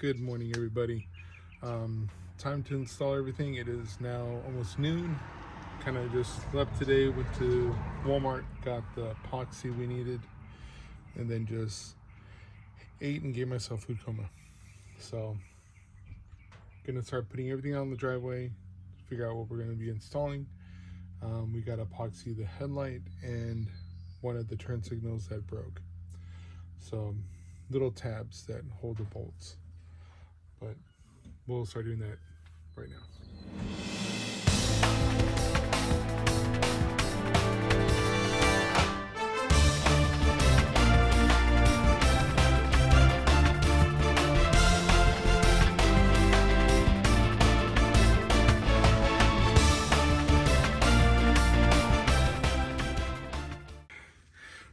Good morning, everybody. Time to install everything. It is now almost noon. Kind of just left today, went to Walmart, got the epoxy we needed, and then just ate and gave myself food coma. So, gonna start putting everything out in the driveway, figure out what we're gonna be installing. We got epoxy the headlight and one of the turn signals that broke. So, little tabs that hold the bolts. But we'll start doing that right now.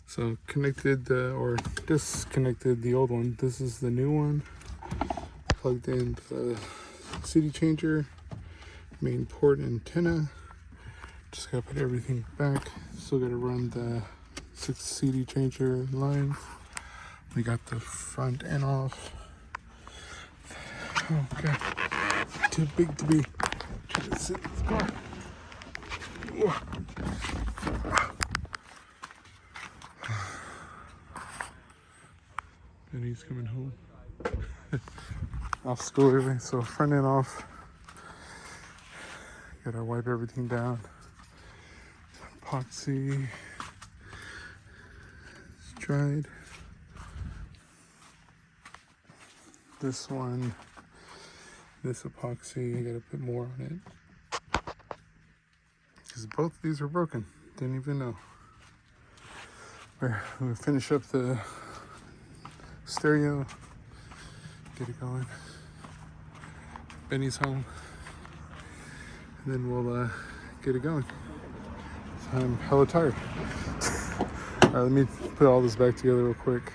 So connected or disconnected the old one. This is the new one. Plugged in the CD changer, main port antenna. Just gotta put everything back. Still gotta run the 6 CD changer lines. We got the front end off. Oh god, too big to be trying to sit in this car. And he's coming home. Off school early, so front end off. Gotta wipe everything down. Epoxy is dried. This one, this epoxy, I gotta put more on it. Because both of these are broken. Didn't even know. We're gonna finish up the stereo, get it going. Benny's home, and then we'll get it going. So I'm hella tired. All right, let me put all this back together real quick.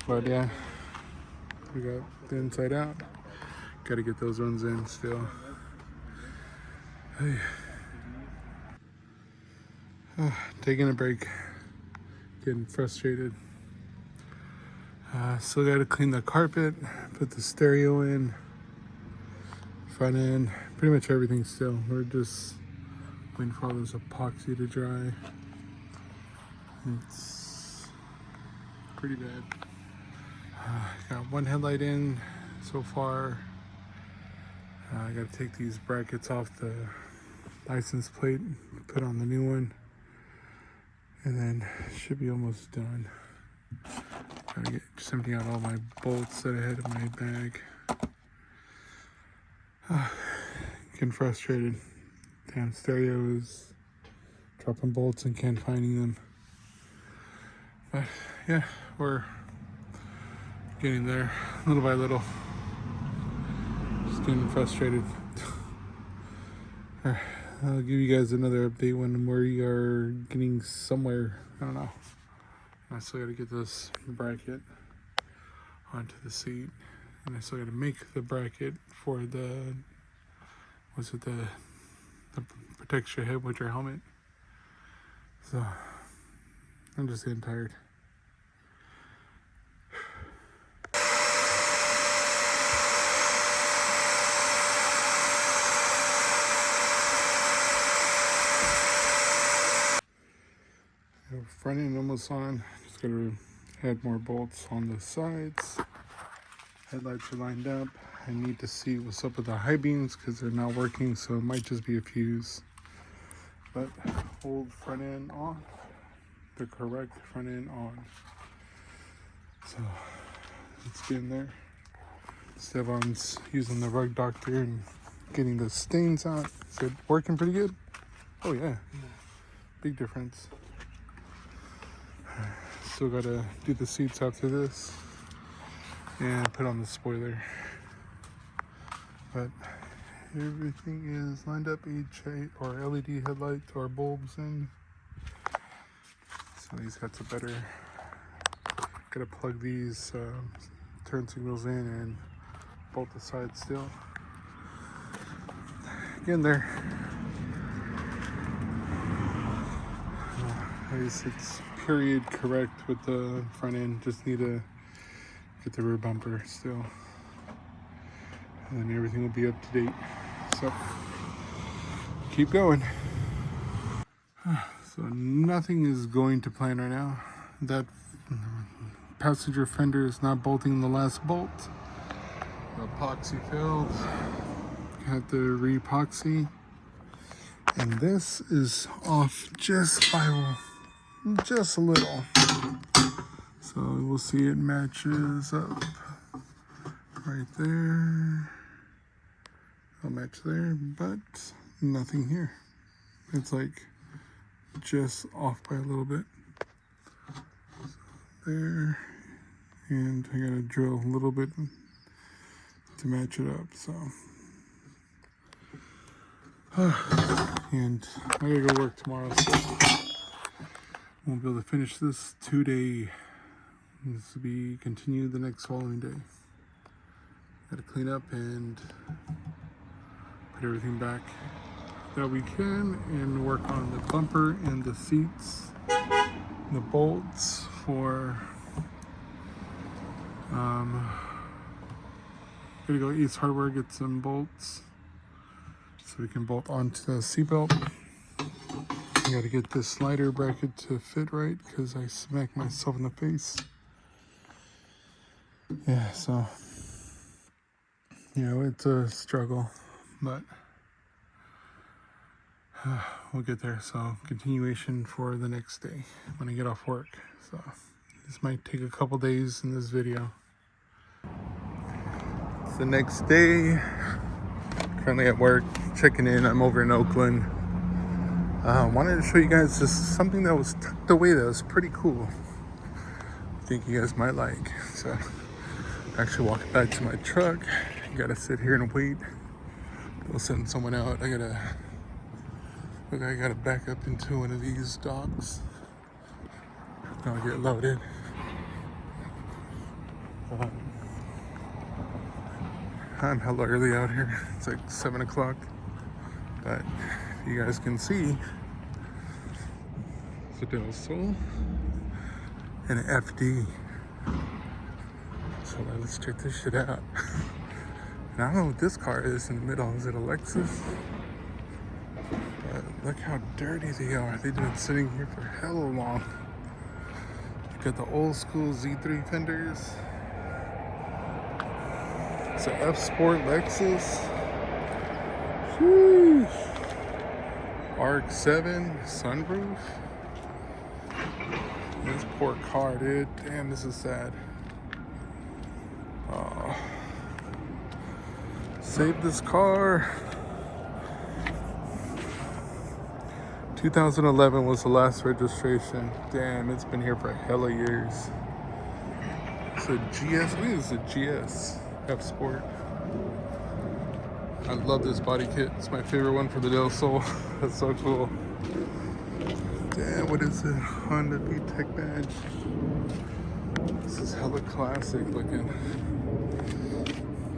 But yeah, we got the inside out. Got to get those runs in still. Hey. Taking a break, getting frustrated. Still got to clean the carpet, put the stereo in, front end, pretty much everything still. We're just waiting for all this epoxy to dry. It's pretty bad. Got one headlight in so far. I got to take these brackets off the license plate, put on the new one, and then should be almost done. Gotta get just emptying out all my bolts that I had in my bag. Getting frustrated. Damn stereo is dropping bolts and can't finding them. But yeah, we're getting there little by little. Just getting frustrated. I'll give you guys another update when we are getting somewhere. I don't know. I still got to get this bracket onto the seat, and I still got to make the bracket for the protects your head with your helmet. So I'm just getting tired. Front end almost on. Just gotta add more bolts on the sides. Headlights are lined up. I need to see what's up with the high beams because they're not working, so it might just be a fuse. But hold front end on, the correct front end on. So let's get in there. Stefan's using the rug doctor and getting the stains out. Is it working pretty good? Oh yeah, big difference. Still gotta do the seats after this and put on the spoiler. But everything is lined up, HA or LED headlights or bulbs in. So these got some better. Gotta plug these turn signals in and bolt the sides still. Get in there. It's period correct with the front end. Just need to get the rear bumper still. and then everything will be up to date. So keep going. So nothing is going to plan right now. That passenger fender is not bolting the last bolt. The epoxy failed. Had to re-epoxy. And this is off just by just a little. So we'll see it matches up right there. I'll match there, but nothing here. It's like just off by a little bit. So there, and I gotta drill a little bit to match it up. So, and I gotta go work tomorrow, so won't be able to finish this 2-day. This will be continued the next following day. Gotta clean up and put everything back that we can, and work on the bumper and the seats, the bolts for gonna go East Hardware, get some bolts so we can bolt onto the seatbelt. I gotta get this slider bracket to fit right because I smacked myself in the face. Yeah, so it's a struggle, but we'll get there. So continuation for the next day when I get off work. So this might take a couple days in this video. It's the next day. Currently at work, checking in. I'm over in Oakland. Wanted to show you guys just something that was tucked away that was pretty cool. I think you guys might like. So actually walking back to my truck. Gotta sit here and wait. They'll send someone out. I gotta back up into one of these docks. I'll get loaded. I'm hella early out here. It's like 7 o'clock. But if you guys can see, it's a Del Sol and an FD. So let's check this shit out. And I don't know what this car is in the middle. Is it a Lexus? But look how dirty they are. They've been sitting here for hella long. You got the old school Z3 fenders. It's an F Sport Lexus. Sheesh. RX-7 sunroof. This poor car, dude. Damn, this is sad. Save this car. 2011 was the last registration. Damn, it's been here for hella years. It's a GS. I think it's a GS F Sport. I love this body kit. It's my favorite one for the Del Sol. That's so cool. Damn, what is it? Honda VTEC badge. This is hella classic looking.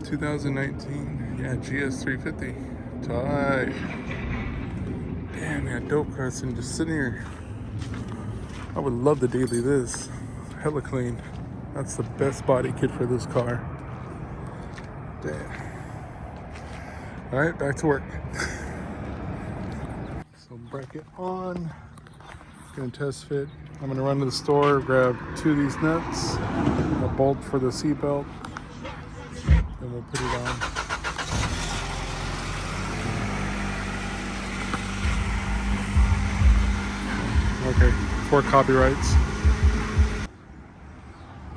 2019. Yeah, GS 350. Tight. Damn, we got dope cars and just sitting here. I would love the daily this. Hella clean. That's the best body kit for this car. Damn. Alright, back to work. So bracket on. Gonna test fit. I'm gonna run to the store, grab 2 of these nuts, a bolt for the seatbelt, and we'll put it on. Okay, 4 copyrights.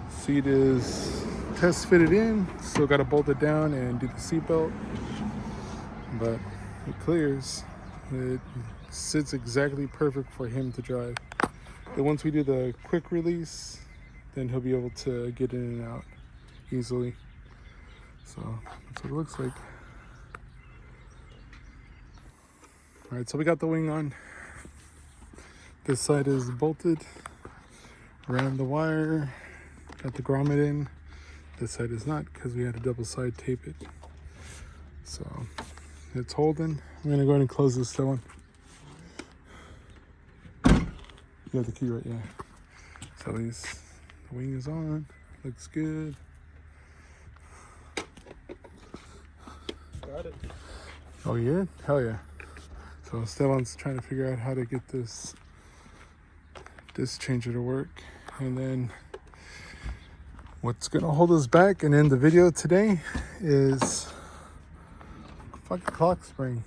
Seat is test fitted in, still gotta bolt it down and do the seatbelt, but it clears. It sits exactly perfect for him to drive. And once we do the quick release, then he'll be able to get in and out easily. So that's what it looks like. All right, so we got the wing on. This side is bolted. Ran the wire. Got the grommet in. This side is not because we had to double side tape it. So it's holding. I'm gonna go ahead and close this one. You have the key right, yeah. So at least the wing is on. Looks good. Oh yeah? Hell yeah. So Esteban's trying to figure out how to get this changer to work. And then what's gonna hold us back and end the video today is fucking clock spring.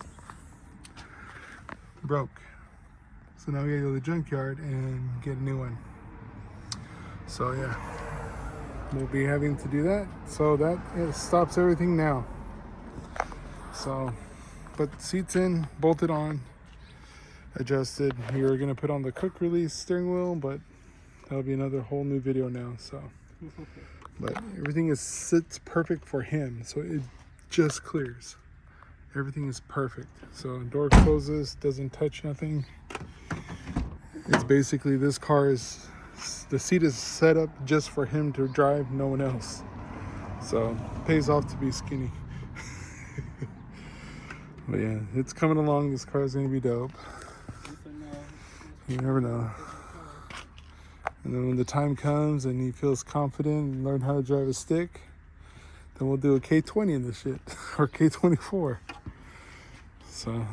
Broke. So now we gotta go to the junkyard and get a new one. So yeah, we'll be having to do that. So that stops everything now. So, but seats in, bolted on, adjusted. We were gonna put on the quick release steering wheel, but that'll be another whole new video now. So, but everything sits perfect for him. So it just clears. Everything is perfect. So door closes, doesn't touch nothing. It's basically, this car is, the seat is set up just for him to drive, no one else. So it pays off to be skinny. But yeah, it's coming along. This car is gonna be dope. You never know. And then when the time comes and he feels confident and learn how to drive a stick, then we'll do a K20 in this shit, or K24. So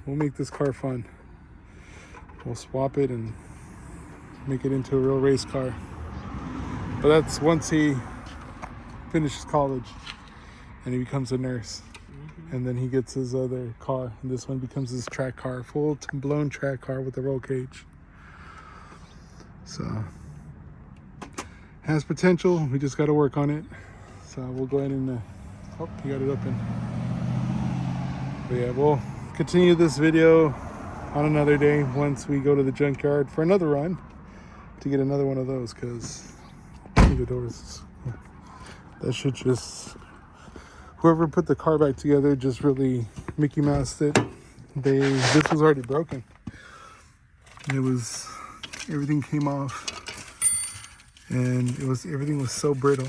we'll make this car fun. We'll swap it and make it into a real race car. But that's once he finishes college and he becomes a nurse. And then he gets his other car. And this one becomes his track car, full blown track car with a roll cage. So has potential. We just got to work on it. So we'll go ahead and oh, you got it open. But yeah, we'll continue this video on another day once we go to the junkyard for another run to get another one of those, because the doors, that should just, whoever put the car back together just really Mickey Moused it. This was already broken. Everything came off, and everything was so brittle.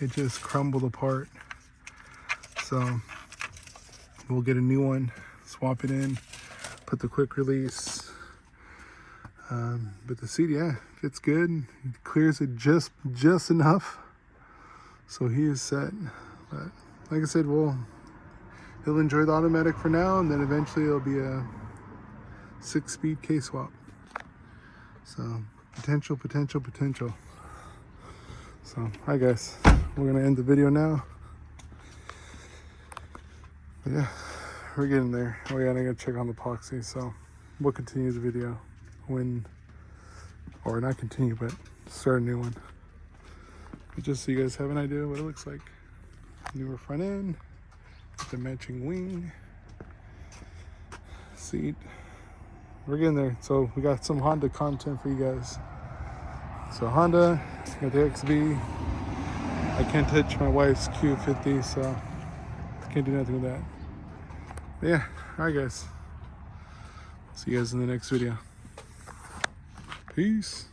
It just crumbled apart. So we'll get a new one, swap it in, put the quick release. But the seat, yeah, fits good. It clears it just enough. So he is set. But like I said, he'll enjoy the automatic for now, and then eventually it'll be a 6-speed K-swap. So potential. So, hi guys, we're gonna end the video now. But yeah, we're getting there. Oh yeah, and I gotta check on the epoxy, so we'll continue the video or not continue, but start a new one. But just so you guys have an idea what it looks like. Newer front end, the matching wing, seat. We're getting there. So we got some Honda content for you guys. So Honda, got the XV. I can't touch my wife's Q50, so can't do nothing with that. But yeah, alright guys. See you guys in the next video. Peace.